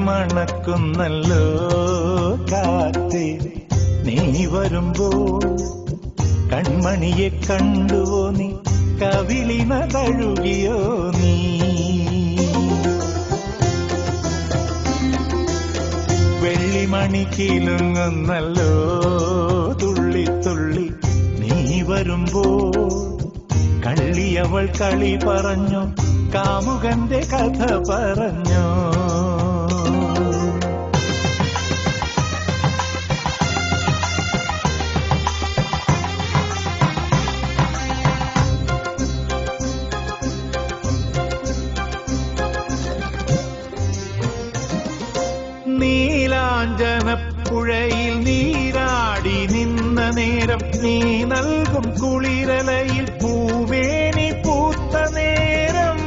മണക്കുന്നല്ലോ കാറ്റേ നീ വരുമ്പോൾ കൺമണിയെ കണ്ടുവോ നീ കവിളിന തഴുകിയോ നീ വെള്ളിമണി കിലുങ്ങുന്നല്ലോ തുള്ളി തുള്ളി നീ വരുമ്പോൾ കള്ളിയവൾ കളി പറഞ്ഞു കാമുകന്റെ കഥ പറഞ്ഞു നീലാഞ്ജനപ്പുഴയിൽ നീരാടി നിന്ന നേരം നീ നൽകും കുളിരലയിൽ പൂവേനി പൂത്ത നേരം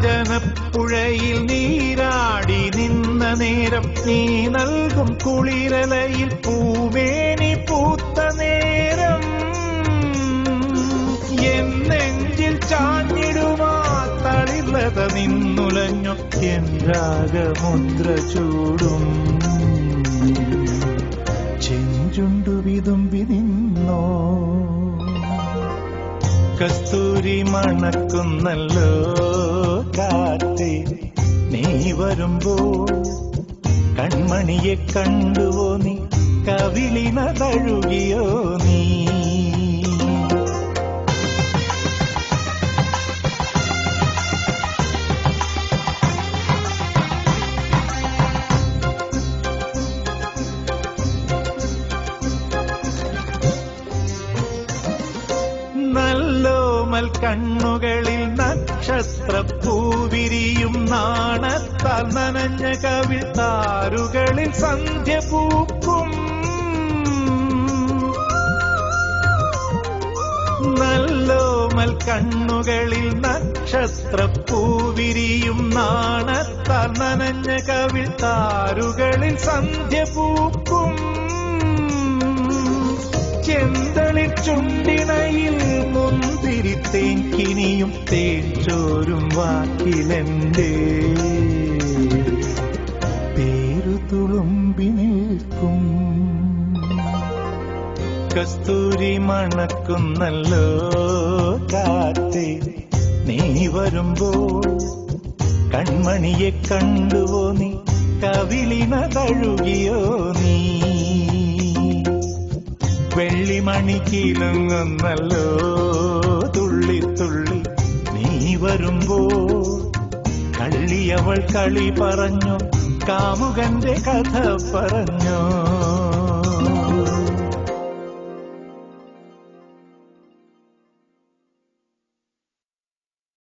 നീലാഞ്ജനപ്പുഴയിൽ നീരാടി നിന്ന നേരം നീ നൽകും കുളിരലയിൽ പൂവേനി പൂത്ത നേരം എന്നെഞ്ചിൽ ചാഞ്ഞിടുമാ തളിർലത നിന്നുലഞ്ഞു എൻ രാഗമുദ്ര ചൂടും ചെഞ്ചുണ്ടു വിതുമ്പി നിന്നോ കസ്തൂരി മണക്കുന്നല്ലോ കാറ്റേ നീ വരുമ്പോൾ കൺമണിയെ കണ്ടുവോ നീ കവിളിന തഴുകിയോ നീ നല്ലോമൽ കണ്ണുകളിൽ നക്ഷത്രപ്പൂവിരിയും നാണത്താൽ നനഞ്ഞ കവിൾ താരുകളിൽ സന്ധ്യ പൂക്കും നല്ലോമൽ കണ്ണുകളിൽ നക്ഷത്രപ്പൂവിരിയും നാണത്താൽ നനഞ്ഞ കവിൾ താരുകളിൽ സന്ധ്യ പൂക്കും ചെന്തളിൽ ചുണ്ടിണയിൽ മുന്തിരി തേൻകിനിയും തേൻചോരും വാക്കിലെന്റെ പേരു തുളുമ്പി നിൽക്കും കസ്തൂരി മണക്കുന്നല്ലോ കാറ്റേ നീ വരുമ്പോൾ കൺമണിയെ കണ്ടുവോ നീ കവിളിന തഴുകിയോ നീ വെള്ളിമണി കിലുങ്ങുന്നല്ലോ തുള്ളി തുള്ളി നീ വരുമ്പോൾ കള്ളിയവൾ കളി പറഞ്ഞു കാമുകന്റെ കഥ പറഞ്ഞു